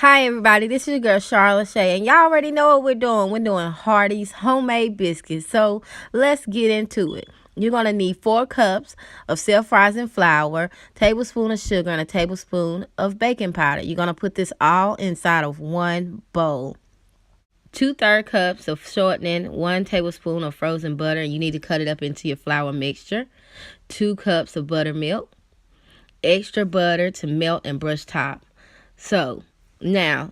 Hi everybody, this is your girl SharaLa'sha, and y'all already know what we're doing. We're doing Hardee's homemade biscuits. So let's get into it. You're gonna need 4 cups of self-rising flour, tablespoon of sugar, and a tablespoon of baking powder. You're gonna put this all inside of one bowl. 2/3 cups of shortening, 1 tablespoon of frozen butter, and you need to cut it up into your flour mixture. 2 cups of buttermilk, extra butter to melt and brush top. So now,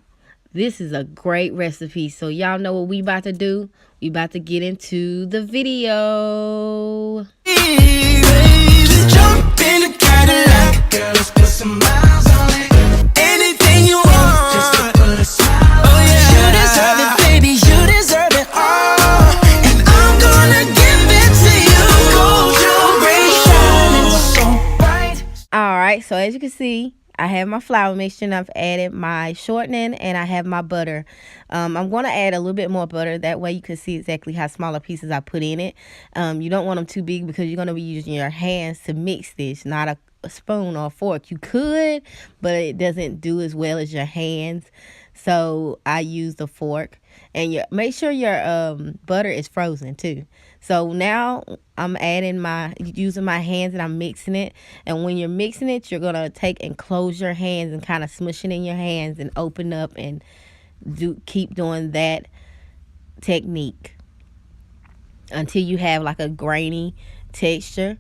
this is a great recipe. So y'all know what we about to do? We about to get into the video. Hey, baby, jump in the Cadillac. Girl, let's put some miles on it. Anything you want, just to put a smile. Oh yeah, you deserve it, baby. You deserve it all, and I'm gonna give it to you. Gold jewelry shining so bright. All right. So as you can see, I have my flour mixture and I've added my shortening and I have my butter. I'm going to add a little bit more butter. That way you can see exactly how smaller pieces I put in it. You don't want them too big because you're going to be using your hands to mix this, not a spoon or a fork. You could, but it doesn't do as well as your hands. So I use the fork. And make sure your butter is frozen too. So now I'm using my hands and I'm mixing it. And when you're mixing it, you're going to take and close your hands and kind of smush it in your hands and open up and keep doing that technique until you have like a grainy texture.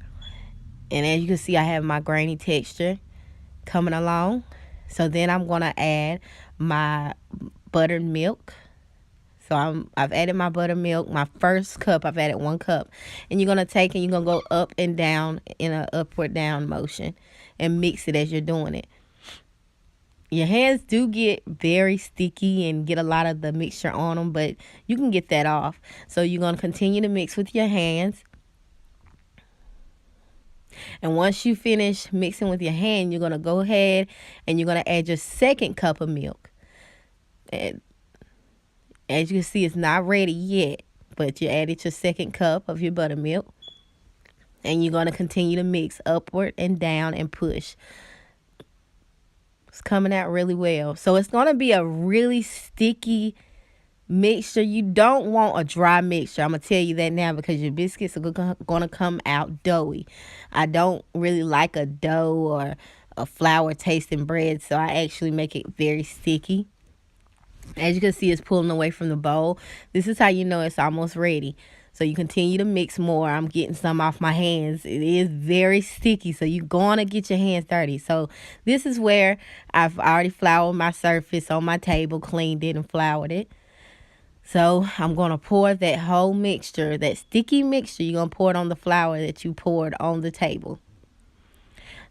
And as you can see, I have my grainy texture coming along. So then I'm going to add my buttered milk. So I've added my buttermilk. My first cup, I've added 1 cup. And you're going to take and you're going to go up and down in an upward down motion and mix it as you're doing it. Your hands do get very sticky and get a lot of the mixture on them, but you can get that off. So you're going to continue to mix with your hands. And once you finish mixing with your hand, you're going to go ahead and you're going to add your 2nd cup of milk. And as you can see, it's not ready yet, but you added your 2nd cup of your buttermilk. And you're going to continue to mix upward and down and push. It's coming out really well. So it's going to be a really sticky mixture. You don't want a dry mixture. I'm going to tell you that now because your biscuits are going to come out doughy. I don't really like a dough or a flour tasting bread, so I actually make it very sticky. As you can see, it's pulling away from the bowl. This is how you know it's almost ready. So you continue to mix more. I'm getting some off my hands. It is very sticky, so you're going to get your hands dirty. So this is where I've already floured my surface on my table, cleaned it and floured it. So I'm going to pour that whole mixture, that sticky mixture, you're going to pour it on the flour that you poured on the table.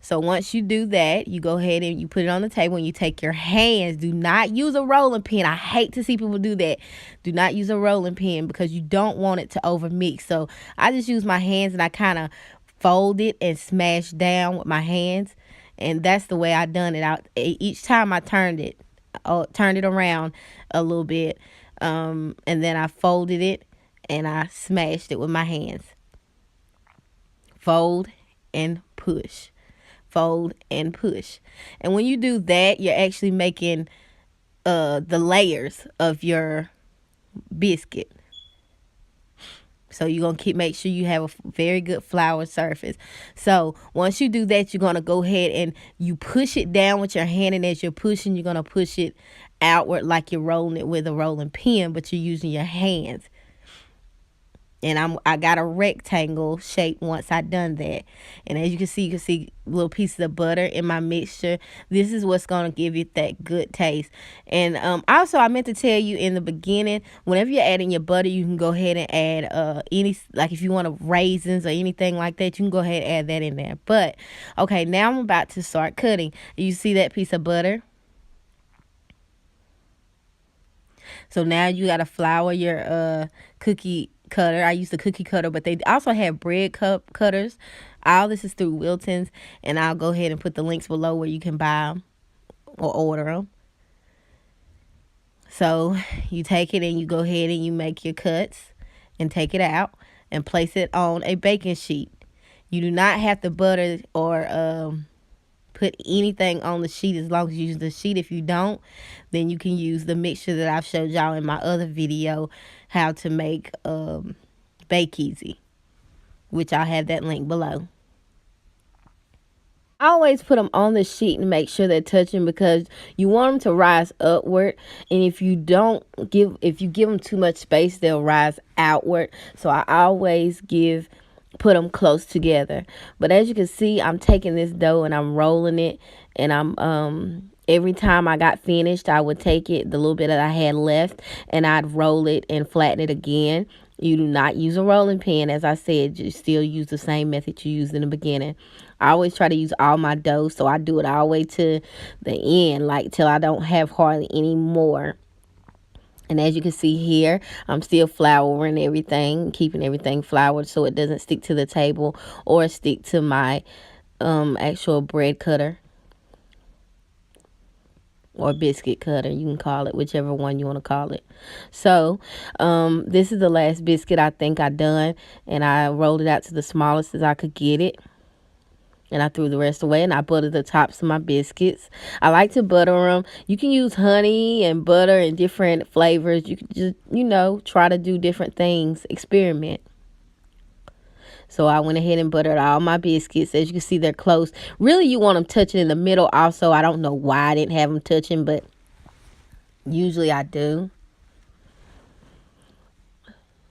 So once you do that, you go ahead and you put it on the table and you take your hands. Do not use a rolling pin. I hate to see people do that. Do not use a rolling pin because you don't want it to overmix. So I just use my hands and I kind of fold it and smash down with my hands. And that's the way I done it. Each time I turned it around a little bit. And then I folded it and I smashed it with my hands. Fold and push. Fold and push. And when you do that, you're actually making the layers of your biscuit. So you're going to make sure you have a very good flour surface. So once you do that, you're going to go ahead and you push it down with your hand. And as you're pushing, you're going to push it outward like you're rolling it with a rolling pin, but you're using your hands. And I got a rectangle shape once I done that. And as you can see little pieces of butter in my mixture. This is what's going to give you that good taste. And also, I meant to tell you in the beginning, whenever you're adding your butter, you can go ahead and add like if you want raisins or anything like that, you can go ahead and add that in there. But, okay, now I'm about to start cutting. You see that piece of butter? So now you got to flour your cookie cutter. I use the cookie cutter, but they also have bread cutters. All this is through Wilton's, and I'll go ahead and put the links below where you can buy them or order them. So you take it and you go ahead and you make your cuts and take it out and place it on a baking sheet. You do not have to butter or put anything on the sheet as long as you use the sheet. If you don't, then you can use the mixture that I've showed y'all in my other video, how to make Bake Easy, which I'll have that link below. I always put them on the sheet and make sure they're touching, because you want them to rise upward, and if you give them too much space, they'll rise outward. So I always put them close together. But as you can see, I'm taking this dough and I'm rolling it, and I'm every time I got finished, I would take it, the little bit that I had left, and I'd roll it and flatten it again. You do not use a rolling pin. As I said, you still use the same method you used in the beginning. I always try to use all my dough, so I do it all the way to the end, like till I don't have hardly any more. And as you can see here, I'm still flouring everything, keeping everything floured so it doesn't stick to the table or stick to my actual bread cutter or biscuit cutter. You can call it whichever one you want to call it. So this is the last biscuit I think I done, and I rolled it out to the smallest as I could get it. And I threw the rest away, and I buttered the tops of my biscuits. I like to butter them. You can use honey and butter and different flavors. You can just, try to do different things. Experiment. So I went ahead and buttered all my biscuits. As you can see, they're close. Really, you want them touching in the middle also. I don't know why I didn't have them touching, but usually I do.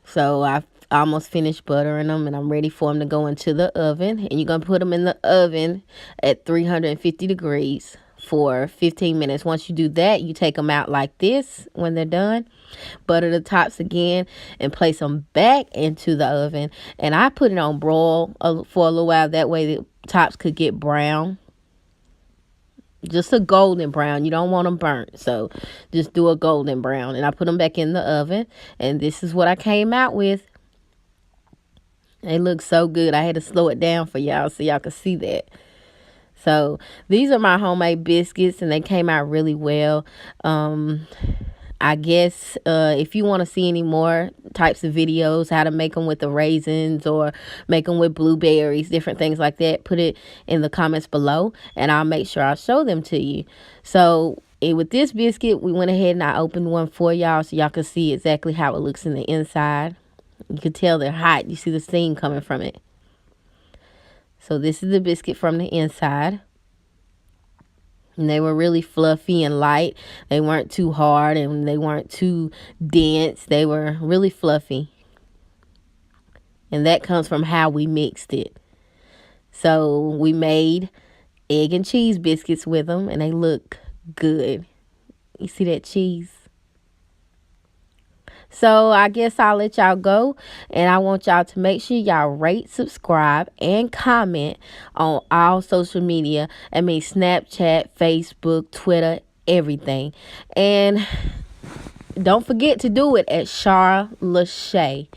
So I almost finished buttering them, and I'm ready for them to go into the oven. And you're going to put them in the oven at 350 degrees for 15 minutes. Once you do that, you take them out like this when they're done. Butter the tops again and place them back into the oven. And I put it on broil for a little while. That way the tops could get brown. Just a golden brown. You don't want them burnt, so just do a golden brown. And I put them back in the oven, and this is what I came out with. They look so good. I had to slow it down for y'all so y'all could see that. So these are my homemade biscuits, and they came out really well. I guess if you want to see any more types of videos, how to make them with the raisins or make them with blueberries, different things like that, put it in the comments below, and I'll make sure I'll show them to you. So with this biscuit, we went ahead and I opened one for y'all so y'all can see exactly how it looks in the inside. You can tell they're hot. You see the steam coming from it. So this is the biscuit from the inside. And they were really fluffy and light. They weren't too hard and they weren't too dense. They were really fluffy. And that comes from how we mixed it. So we made egg and cheese biscuits with them, and they look good. You see that cheese? So I guess I'll let y'all go, and I want y'all to make sure y'all rate, subscribe, and comment on all social media. I mean Snapchat, Facebook, Twitter, everything. And don't forget to do it at SharaLa'sha.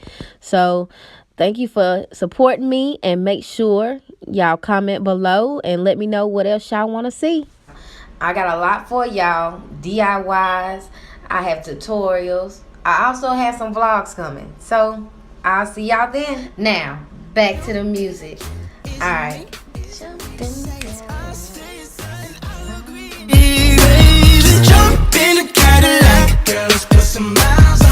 So thank you for supporting me, and make sure y'all comment below and let me know what else y'all want to see. I got a lot for y'all. DIYs. I have tutorials. I also have some vlogs coming. So I'll see y'all then. Now, back to the music. Alright. Jump in the Cadillac, girl, let's put some miles on